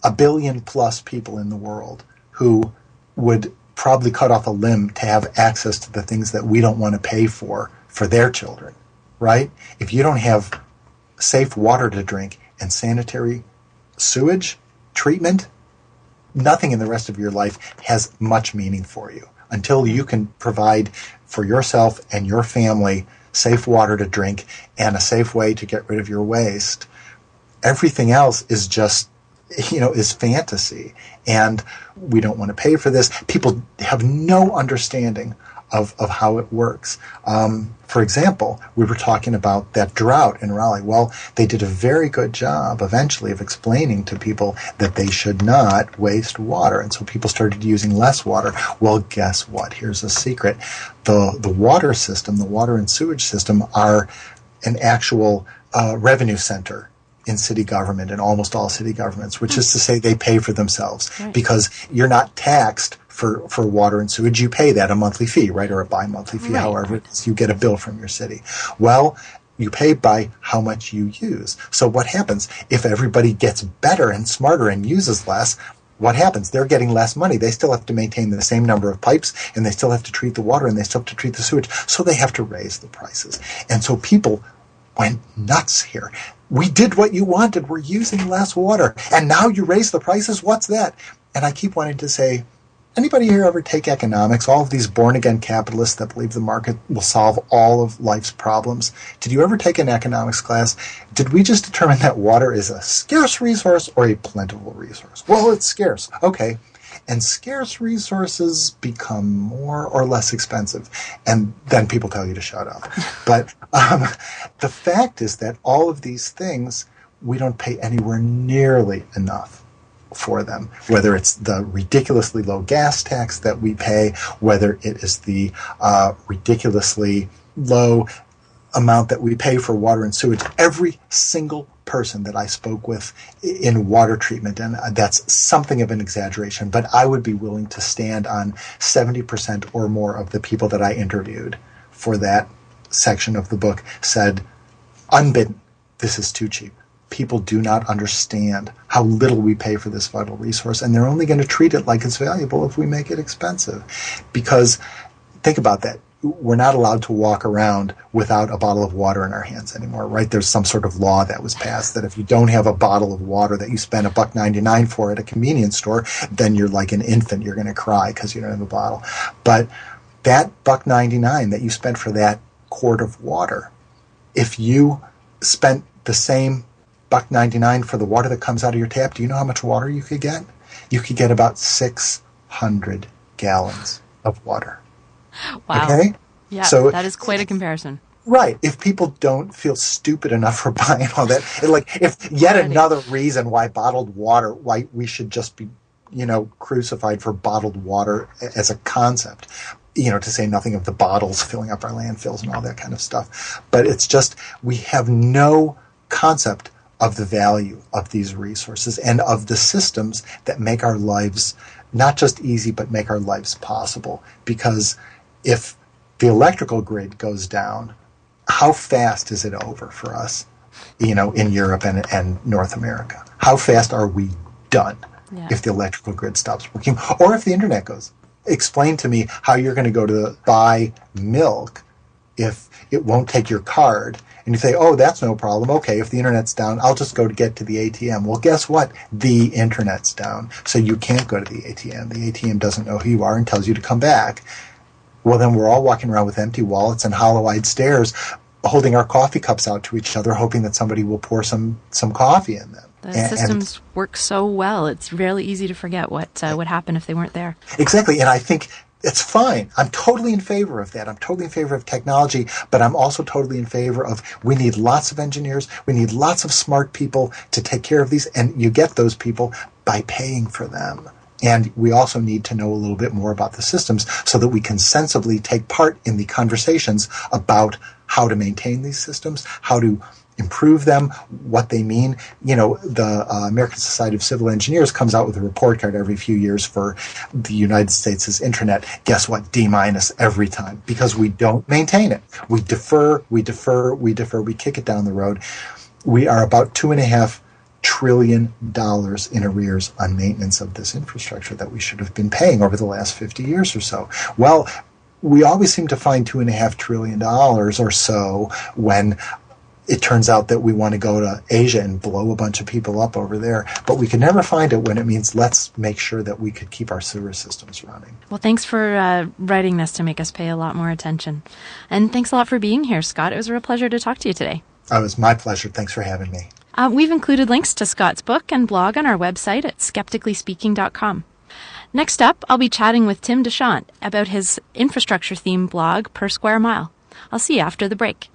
1 billion plus people in the world who would probably cut off a limb to have access to the things that we don't want to pay for their children, right? If you don't have safe water to drink and sanitary sewage treatment, nothing in the rest of your life has much meaning for you. Until you can provide for yourself and your family safe water to drink and a safe way to get rid of your waste, everything else is just, is fantasy. And we don't want to pay for this. People have no understanding of how it works. For example, we were talking about that drought in Raleigh. Well, they did a very good job eventually of explaining to people that they should not waste water. And so people started using less water. Well, guess what? Here's a secret. The water system, the water and sewage system, are an actual revenue center in city government, in almost all city governments, which is to say they pay for themselves, because you're not taxed for water and sewage. You pay that a monthly fee, right, or a bi-monthly fee, however it is. You get a bill from your city. Well, you pay by how much you use. So what happens if everybody gets better and smarter and uses less? What happens? They're getting less money. They still have to maintain the same number of pipes, and they still have to treat the water, and they still have to treat the sewage. So they have to raise the prices. And so people went nuts here. We did what you wanted. We're using less water. And now you raise the prices? What's that? And I keep wanting to say, anybody here ever take economics? All of these born-again capitalists that believe the market will solve all of life's problems. Did you ever take an economics class? Did we just determine that water is a scarce resource or a plentiful resource? Well, it's scarce. Okay. And scarce resources become more or less expensive. And then people tell you to shut up. But the fact is that all of these things, we don't pay anywhere nearly enough for them, whether it's the ridiculously low gas tax that we pay, whether it is the ridiculously low amount that we pay for water and sewage. Every single person that I spoke with in water treatment, and that's something of an exaggeration, but I would be willing to stand on 70% or more of the people that I interviewed for that section of the book said, unbidden, this is too cheap. People do not understand how little we pay for this vital resource, and they're only going to treat it like it's valuable if we make it expensive. Because think about that. We're not allowed to walk around without a bottle of water in our hands anymore, right? There's some sort of law that was passed that if you don't have a bottle of water that you spend $1.99 for at a convenience store, then you're like an infant. You're going to cry because you don't have a bottle. But that $1.99 that you spent for that quart of water, if you spent the same $1.99 for the water that comes out of your tap, do you know how much water you could get? You could get about 600 gallons of water. Wow. Okay? Yeah, so that is quite a comparison. Right. If people don't feel stupid enough for buying all that, if yet another reason why bottled water, why we should just be, crucified for bottled water as a concept, to say nothing of the bottles filling up our landfills and all that kind of stuff. But it's just, we have no concept of the value of these resources and of the systems that make our lives not just easy, but make our lives possible. Because if the electrical grid goes down, how fast is it over for us, in Europe and North America? How fast are we done if the electrical grid stops working? Or if the internet goes? Explain to me how you're going to go to buy milk if it won't take your card. And you say, oh, that's no problem. Okay, if the internet's down, I'll just go to get to the ATM. Well, guess what? The internet's down, so you can't go to the ATM. The ATM doesn't know who you are and tells you to come back. Well, then we're all walking around with empty wallets and hollow-eyed stares, holding our coffee cups out to each other, hoping that somebody will pour some coffee in them. The systems work so well, it's really easy to forget what would happen if they weren't there. Exactly, and I think it's fine. I'm totally in favor of that. I'm totally in favor of technology, but I'm also totally in favor of we need lots of engineers, we need lots of smart people to take care of these, and you get those people by paying for them. And we also need to know a little bit more about the systems so that we can sensibly take part in the conversations about how to maintain these systems, how to improve them, what they mean. The American Society of Civil Engineers comes out with a report card every few years for the United States' intranet. Guess what? D- every time, because we don't maintain it. We defer, we kick it down the road. We are about $2.5 trillion in arrears on maintenance of this infrastructure that we should have been paying over the last 50 years or so. Well, we always seem to find $2.5 trillion or so when it turns out that we want to go to Asia and blow a bunch of people up over there. But we can never find it when it means let's make sure that we could keep our sewer systems running. Well, thanks for writing this to make us pay a lot more attention. And thanks a lot for being here, Scott. It was a real pleasure to talk to you today. It was my pleasure. Thanks for having me. We've included links to Scott's book and blog on our website at skepticallyspeaking.com. Next up, I'll be chatting with Tim De Chant about his infrastructure-themed blog, Per Square Mile. I'll see you after the break.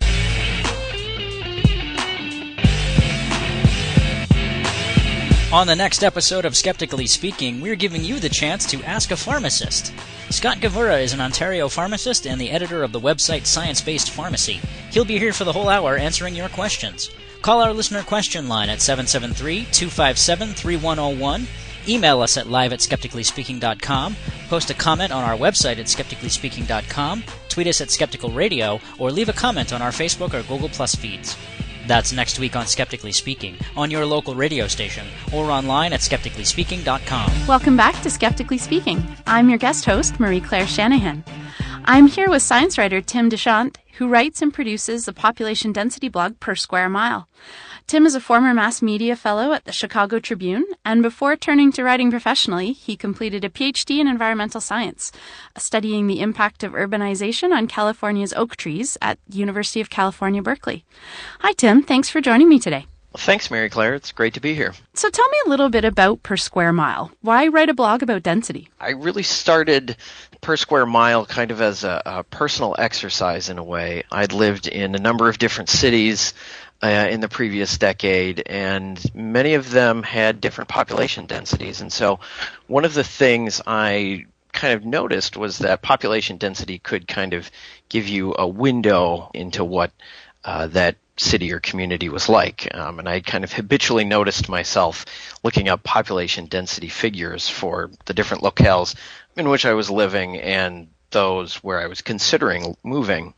On the next episode of Skeptically Speaking, we're giving you the chance to ask a pharmacist. Scott Huler is an Ontario pharmacist and the editor of the website Science Based Pharmacy. He'll be here for the whole hour answering your questions. Call our listener question line at 773-257-3101. Email us at live@skepticallyspeaking.com. Post a comment on our website at skepticallyspeaking.com. Tweet us at Skeptical Radio, or leave a comment on our Facebook or Google Plus feeds. That's next week on Skeptically Speaking, on your local radio station, or online at skepticallyspeaking.com. Welcome back to Skeptically Speaking. I'm your guest host, Marie-Claire Shanahan. I'm here with science writer Tim De Chant, who writes and produces the population density blog Per Square Mile. Tim is a former mass media fellow at the Chicago Tribune, and before turning to writing professionally, he completed a PhD in environmental science, studying the impact of urbanization on California's oak trees at the University of California, Berkeley. Hi, Tim. Thanks for joining me today. Well, thanks, Marie-Claire. It's great to be here. So tell me a little bit about Per Square Mile. Why write a blog about density? I really started Per Square Mile kind of as a personal exercise in a way. I'd lived in a number of different cities in the previous decade, and many of them had different population densities. And so one of the things I kind of noticed was that population density could kind of give you a window into what that city or community was like. And I kind of habitually noticed myself looking up population density figures for the different locales in which I was living and those where I was considering moving.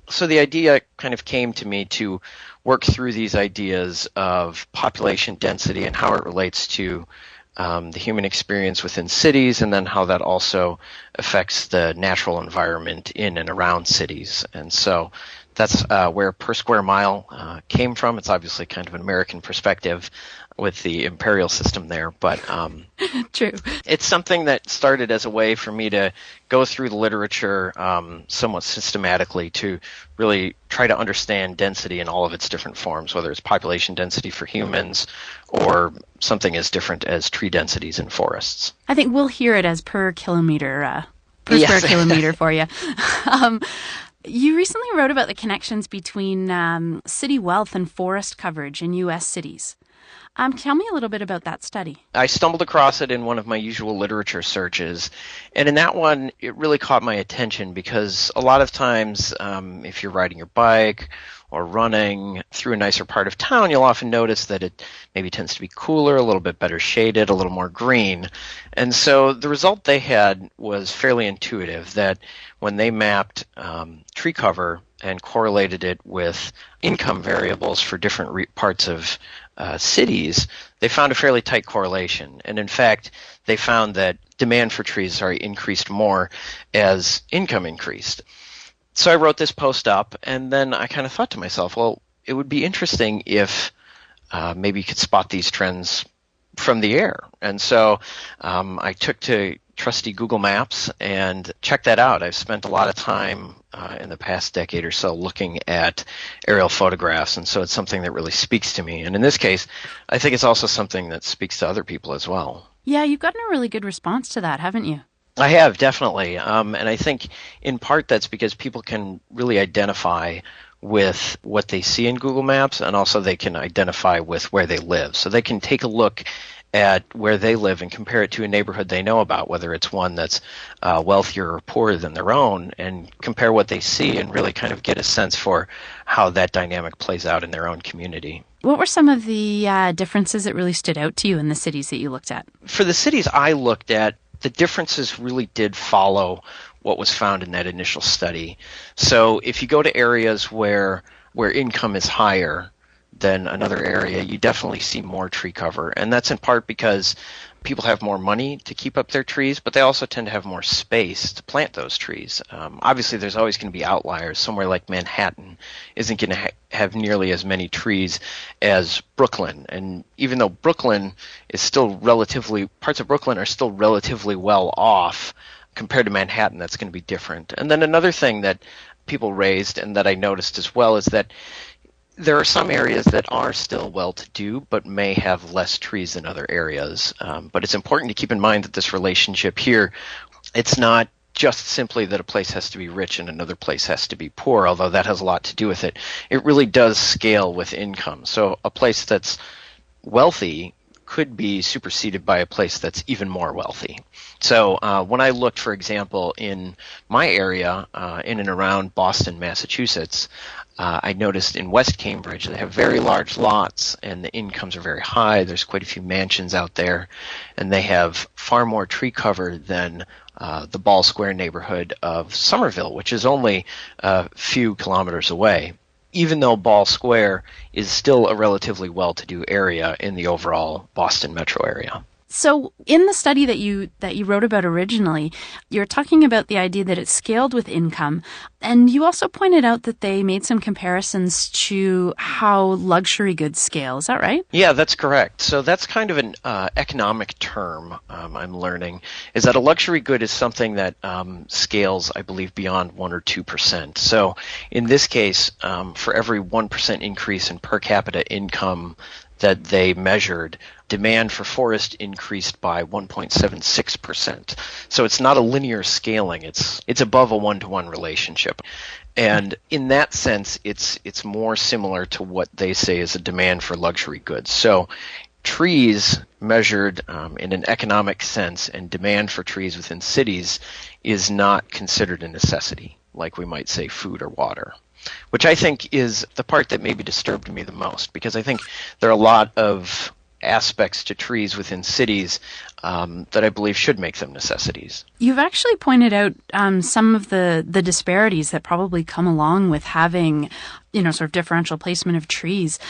So the idea kind of came to me to work through these ideas of population density and how it relates to the human experience within cities, and then how that also affects the natural environment in and around cities. And so that's where Per Square Mile came from. It's obviously kind of an American perspective with the imperial system there, but True. It's something that started as a way for me to go through the literature somewhat systematically to really try to understand density in all of its different forms, whether it's population density for humans or something as different as tree densities in forests. I think we'll hear it as per kilometer, Yes. square kilometer for you. You recently wrote about the connections between city wealth and forest coverage in U.S. cities. Tell me a little bit about that study. I stumbled across it in one of my usual literature searches, and in that one, it really caught my attention because a lot of times, if you're riding your bike or running through a nicer part of town, you'll often notice that it maybe tends to be cooler, a little bit better shaded, a little more green. And so the result they had was fairly intuitive, that when they mapped tree cover and correlated it with income variables for different parts of cities, they found a fairly tight correlation. And in fact, they found that demand for trees increased more as income increased. So I wrote this post up, and then I kind of thought to myself, well, it would be interesting if maybe you could spot these trends from the air. And so I took to trusty Google Maps and checked that out. I've spent a lot of time in the past decade or so looking at aerial photographs, and so it's something that really speaks to me. And in this case, I think it's also something that speaks to other people as well. Yeah, you've gotten a really good response to that, haven't you? I have, definitely. And I think in part that's because people can really identify with what they see in Google Maps, and also they can identify with where they live. So they can take a look at where they live and compare it to a neighborhood they know about, whether it's one that's wealthier or poorer than their own, and compare what they see and really kind of get a sense for how that dynamic plays out in their own community. What were some of the differences that really stood out to you in the cities that you looked at? For the cities I looked at, the differences really did follow what was found in that initial study. So if you go to areas where income is higher than another area, you definitely see more tree cover. And that's in part because people have more money to keep up their trees, but they also tend to have more space to plant those trees. Obviously, there's always going to be outliers. Somewhere like Manhattan isn't going to have nearly as many trees as Brooklyn. And even though Brooklyn is still parts of Brooklyn are still relatively well off compared to Manhattan, that's going to be different. And then another thing that people raised and that I noticed as well is that there are some areas that are still well-to-do, but may have less trees than other areas. But it's important to keep in mind that this relationship here, it's not just simply that a place has to be rich and another place has to be poor, although that has a lot to do with it. It really does scale with income. So a place that's wealthy could be superseded by a place that's even more wealthy. So when I looked, for example, in my area, in and around Boston, Massachusetts, I noticed in West Cambridge they have very large lots and the incomes are very high. There's quite a few mansions out there, and they have far more tree cover than the Ball Square neighborhood of Somerville, which is only a few kilometers away, even though Ball Square is still a relatively well-to-do area in the overall Boston metro area. So in the study that you wrote about originally, you're talking about the idea that it's scaled with income, and you also pointed out that they made some comparisons to how luxury goods scale. Is that right? Yeah, that's correct. So that's kind of an economic term I'm learning, is that a luxury good is something that scales, I believe, beyond 1 or 2%. So in this case, for every 1% increase in per capita income that they measured, demand for forest increased by 1.76%. So it's not a linear scaling. It's above a one-to-one relationship. And in that sense, it's more similar to what they say is a demand for luxury goods. So trees measured in an economic sense and demand for trees within cities is not considered a necessity, like we might say food or water, which I think is the part that maybe disturbed me the most, because I think there are a lot of aspects to trees within cities that I believe should make them necessities. You've actually pointed out some of the disparities that probably come along with having, sort of differential placement of trees,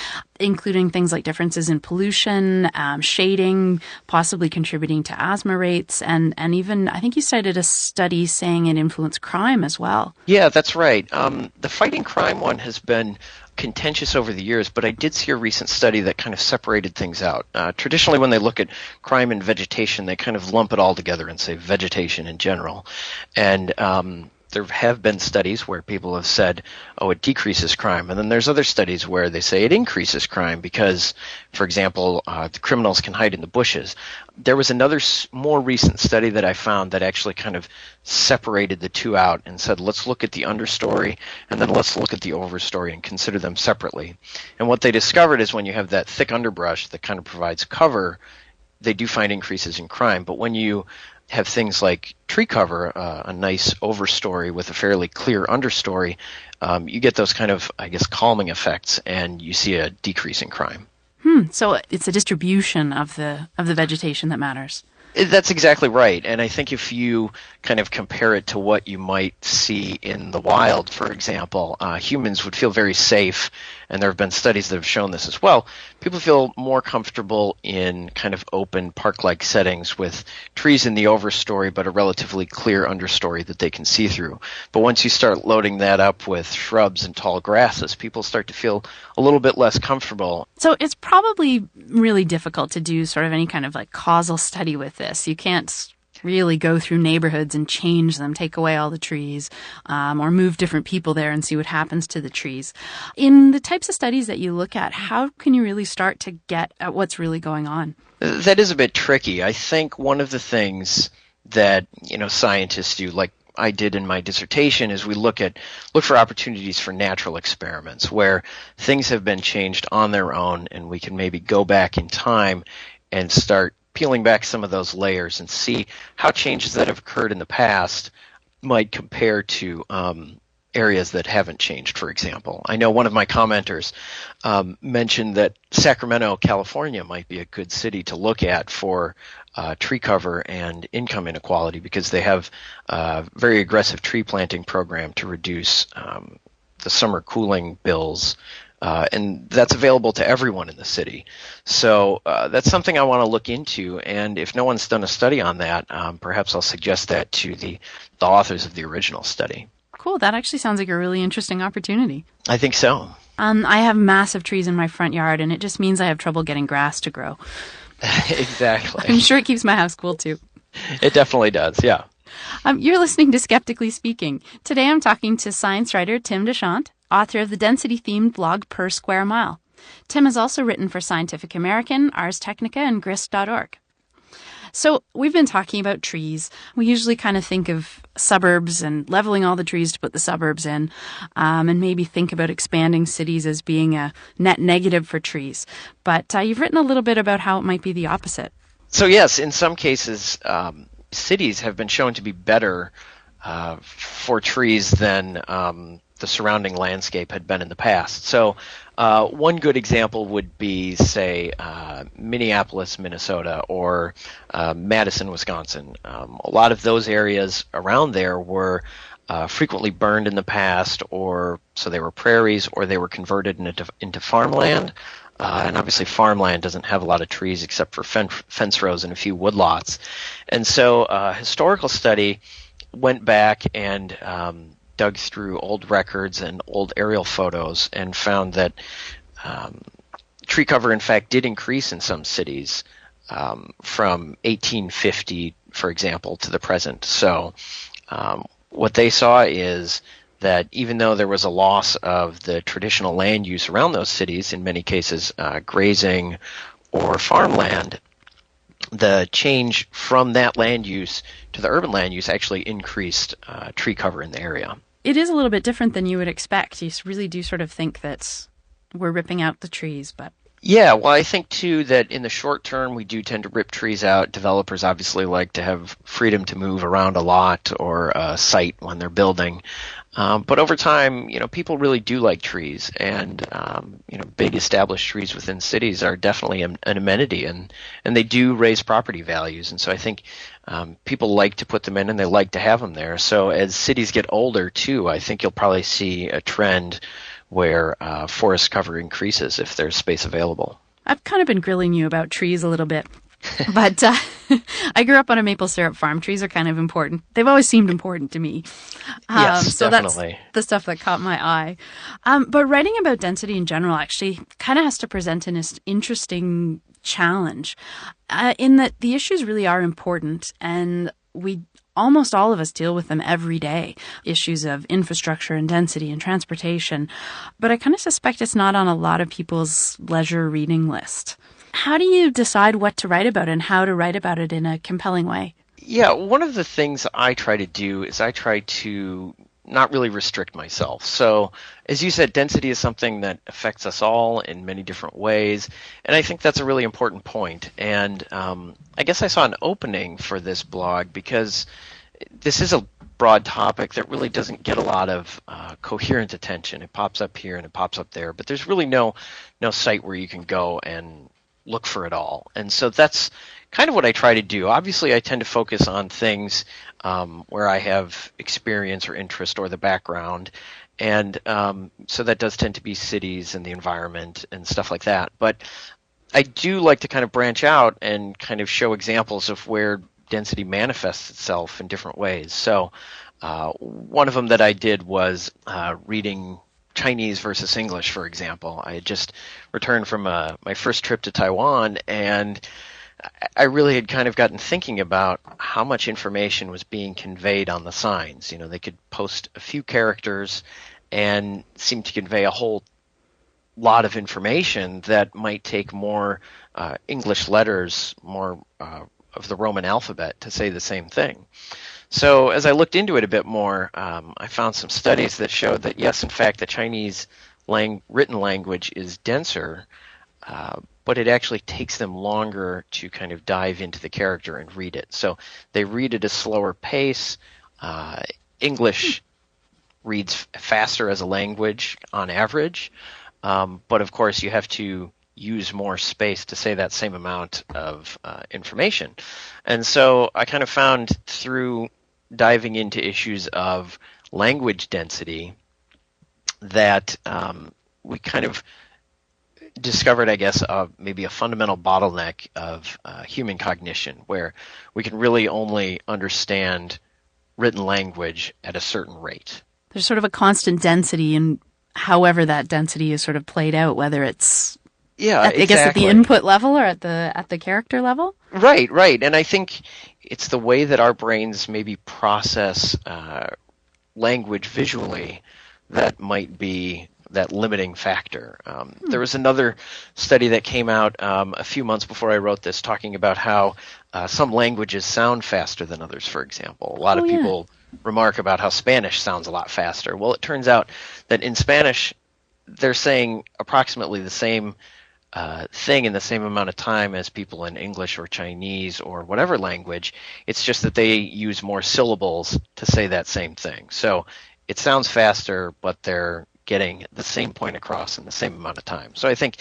including things like differences in pollution, shading, possibly contributing to asthma rates, and even, I think you cited a study saying it influenced crime as well. Yeah, that's right. The fighting crime one has been contentious over the years, but I did see a recent study that kind of separated things out. Traditionally, when they look at crime and vegetation, they kind of lump it all together and say vegetation in general. And there have been studies where people have said, oh, it decreases crime. And then there's other studies where they say it increases crime because, for example, the criminals can hide in the bushes. There was another more recent study that I found that actually kind of separated the two out and said, let's look at the understory and then let's look at the overstory and consider them separately. And what they discovered is when you have that thick underbrush that kind of provides cover, they do find increases in crime. But when you have things like tree cover, a nice overstory with a fairly clear understory, you get those kind of, I guess, calming effects, and you see a decrease in crime. So it's a distribution of the vegetation that matters. That's exactly right. And I think if you kind of compare it to what you might see in the wild, for example, humans would feel very safe, and there have been studies that have shown this as well. People feel more comfortable in kind of open park-like settings with trees in the overstory but a relatively clear understory that they can see through. But once you start loading that up with shrubs and tall grasses, people start to feel a little bit less comfortable. So it's probably really difficult to do sort of any kind of like causal study with this. You can't really go through neighborhoods and change them, take away all the trees, or move different people there and see what happens to the trees. In the types of studies that you look at, how can you really start to get at what's really going on? That is a bit tricky. I think one of the things that, scientists do, like I did in my dissertation is we look for opportunities for natural experiments where things have been changed on their own, and we can maybe go back in time and start peeling back some of those layers and see how changes that have occurred in the past might compare to areas that haven't changed, for example. I know one of my commenters mentioned that Sacramento, California might be a good city to look at for tree cover and income inequality because they have a very aggressive tree planting program to reduce the summer cooling bills. And that's available to everyone in the city. So that's something I want to look into. And if no one's done a study on that, perhaps I'll suggest that to the authors of the original study. Cool. That actually sounds like a really interesting opportunity. I think so. I have massive trees in my front yard, and it just means I have trouble getting grass to grow. Exactly. I'm sure it keeps my house cool, too. It definitely does, yeah. You're listening to Skeptically Speaking. Today I'm talking to science writer Tim De Chant, author of the density-themed blog Per Square Mile. Tim has also written for Scientific American, Ars Technica, and Grist.org. So we've been talking about trees. We usually kind of think of suburbs and leveling all the trees to put the suburbs in, and maybe think about expanding cities as being a net negative for trees. But you've written a little bit about how it might be the opposite. So yes, in some cases, cities have been shown to be better for trees than the surrounding landscape had been in the past. So one good example would be, say, Minneapolis, Minnesota, or Madison, Wisconsin. A lot of those areas around there were frequently burned in the past, or so they were prairies, or they were converted into farmland. And obviously farmland doesn't have a lot of trees except for fence rows and a few woodlots. And so a historical study went back and dug through old records and old aerial photos and found that tree cover, in fact, did increase in some cities from 1850, for example, to the present. So what they saw is that even though there was a loss of the traditional land use around those cities, in many cases grazing or farmland, the change from that land use to the urban land use actually increased tree cover in the area. It is a little bit different than you would expect. You really do sort of think that we're ripping out the trees, but... Yeah, well, I think, too, that in the short term, we do tend to rip trees out. Developers obviously like to have freedom to move around a lot or a site when they're building. But over time, people really do like trees, and big established trees within cities are definitely an amenity, and they do raise property values. And so I think people like to put them in, and they like to have them there. So as cities get older, too, I think you'll probably see a trend where forest cover increases if there's space available. I've kind of been grilling you about trees a little bit. But I grew up on a maple syrup farm. Trees are kind of important. They've always seemed important to me. Yes, so definitely. That's the stuff that caught my eye. But writing about density in general actually kind of has to present an interesting challenge in that the issues really are important, and almost all of us deal with them every day. Issues of infrastructure and density and transportation. But I kind of suspect it's not on a lot of people's leisure reading list. How do you decide what to write about and how to write about it in a compelling way? Yeah, one of the things I try to do is I try to not really restrict myself. So, as you said, density is something that affects us all in many different ways, and I think that's a really important point. And I guess I saw an opening for this blog because this is a broad topic that really doesn't get a lot of coherent attention. It pops up here and it pops up there, but there's really no site where you can go and look for it all. And so that's kind of what I try to do. Obviously, I tend to focus on things where I have experience or interest or the background. And so that does tend to be cities and the environment and stuff like that. But I do like to kind of branch out and kind of show examples of where density manifests itself in different ways. So one of them that I did was reading Chinese versus English, for example. I had just returned from my first trip to Taiwan, and I really had kind of gotten thinking about how much information was being conveyed on the signs. They could post a few characters and seem to convey a whole lot of information that might take more English letters, more of the Roman alphabet to say the same thing. So as I looked into it a bit more, I found some studies that showed that yes, in fact, the Chinese written language is denser, but it actually takes them longer to kind of dive into the character and read it. So they read at a slower pace. English reads faster as a language on average, but of course you have to use more space to say that same amount of information. And so I kind of found through diving into issues of language density that we kind of discovered, I guess, maybe a fundamental bottleneck of human cognition, where we can really only understand written language at a certain rate. There's sort of a constant density, and however that density is sort of played out, whether it's I guess at the input level or at the character level. Right. And I think it's the way that our brains maybe process language visually that might be that limiting factor. There was another study that came out a few months before I wrote this, talking about how some languages sound faster than others, for example. A lot of people remark about how Spanish sounds a lot faster. Well, it turns out that in Spanish, they're saying approximately the same thing in the same amount of time as people in English or Chinese or whatever language. It's just that they use more syllables to say that same thing. So it sounds faster, but they're getting the same point across in the same amount of time. So I think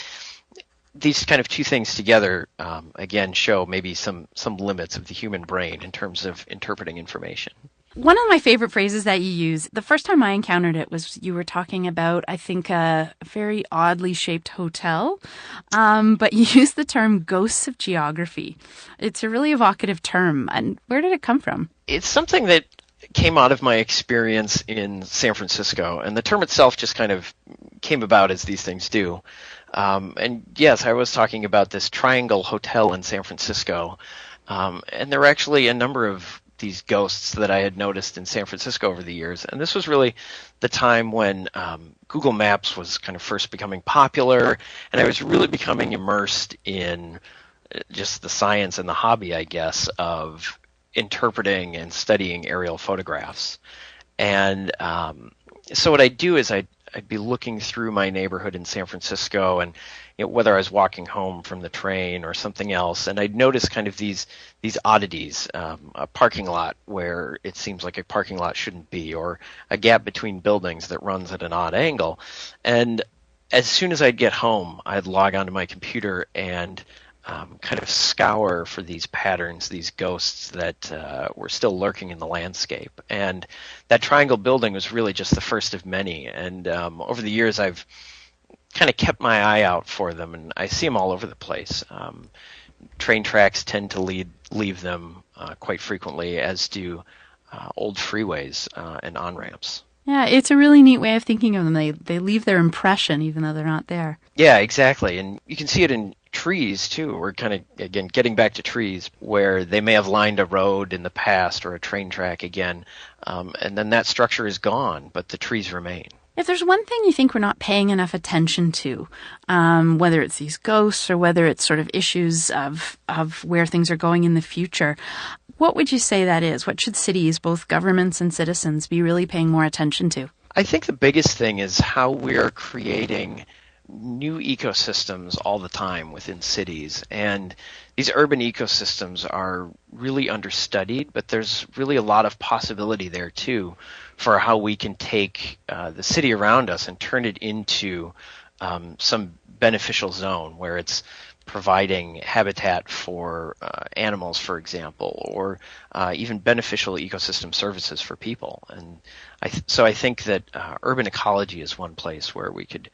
these kind of two things together, again, show maybe some limits of the human brain in terms of interpreting information. One of my favorite phrases that you use, the first time I encountered it was you were talking about, I think, a very oddly shaped hotel, but you used the term ghosts of geography. It's a really evocative term. And where did it come from? It's something that came out of my experience in San Francisco, and the term itself just kind of came about as these things do. And yes, I was talking about this Triangle Hotel in San Francisco, and there were actually a number of these ghosts that I had noticed in San Francisco over the years. And this was really the time when Google Maps was kind of first becoming popular, and I was really becoming immersed in just the science and the hobby, I guess, of interpreting and studying aerial photographs. And so what I'd do is I'd be looking through my neighborhood in San Francisco, and whether I was walking home from the train or something else, and I'd notice kind of these oddities, a parking lot where it seems like a parking lot shouldn't be, or a gap between buildings that runs at an odd angle. And as soon as I'd get home, I'd log onto my computer and kind of scour for these patterns, these ghosts that were still lurking in the landscape. And that Triangle building was really just the first of many. And over the years, I've kind of kept my eye out for them, and I see them all over the place. Train tracks tend to leave them quite frequently, as do old freeways and on-ramps. Yeah, it's a really neat way of thinking of them. They leave their impression even though they're not there. Yeah, exactly. And you can see it in trees too. We're kind of, again, getting back to trees, where they may have lined a road in the past or a train track again, and then that structure is gone, but the trees remain. If there's one thing you think we're not paying enough attention to, whether it's these ghosts or whether it's sort of issues of where things are going in the future, what would you say that is? What should cities, both governments and citizens, be really paying more attention to? I think the biggest thing is how we're creating new ecosystems all the time within cities. And these urban ecosystems are really understudied, but there's really a lot of possibility there too for how we can take the city around us and turn it into some beneficial zone where it's providing habitat for animals, for example, or even beneficial ecosystem services for people. And so I think that urban ecology is one place where we could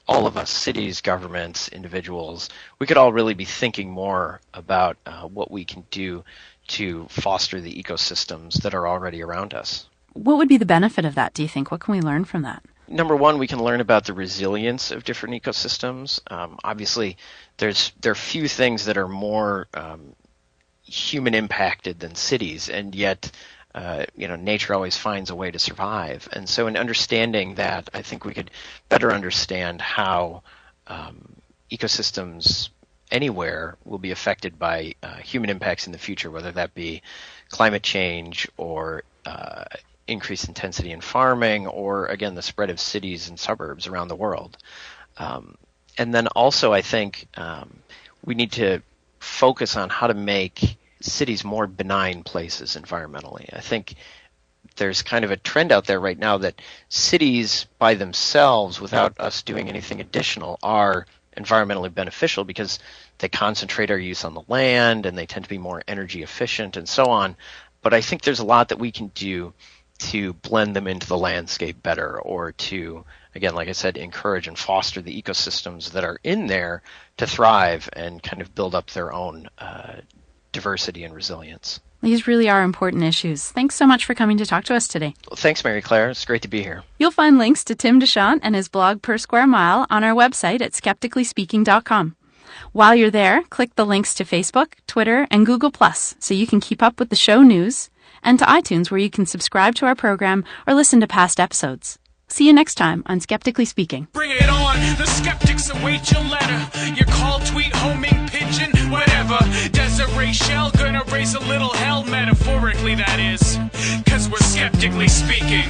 all of us, cities, governments, individuals, we could all really be thinking more about what we can do to foster the ecosystems that are already around us. What would be the benefit of that, do you think? What can we learn from that? Number one, we can learn about the resilience of different ecosystems. Obviously, there are few things that are more human impacted than cities, and yet nature always finds a way to survive. And so in understanding that, I think we could better understand how ecosystems anywhere will be affected by human impacts in the future, whether that be climate change or increased intensity in farming, or again the spread of cities and suburbs around the world. And then also I think we need to focus on how to make cities more benign places environmentally. I think there's kind of a trend out there right now that cities by themselves, without us doing anything additional, are environmentally beneficial because they concentrate our use on the land and they tend to be more energy efficient and so on. But I think there's a lot that we can do to blend them into the landscape better, or to, again, like I said, encourage and foster the ecosystems that are in there to thrive and kind of build up their own diversity and resilience. These really are important issues. Thanks so much for coming to talk to us today. Well, thanks, Marie-Claire. It's great to be here. You'll find links to Tim De Chant and his blog Per Square Mile on our website at skepticallyspeaking.com. While you're there, click the links to Facebook, Twitter, and Google+, so you can keep up with the show news, and to iTunes, where you can subscribe to our program or listen to past episodes. See you next time on Skeptically Speaking. Bring it on, the skeptics await your letter. Your call, tweet, homing, pigeon, whatever. Desiree Shell gonna raise a little hell, metaphorically that is. 'Cause we're skeptically speaking.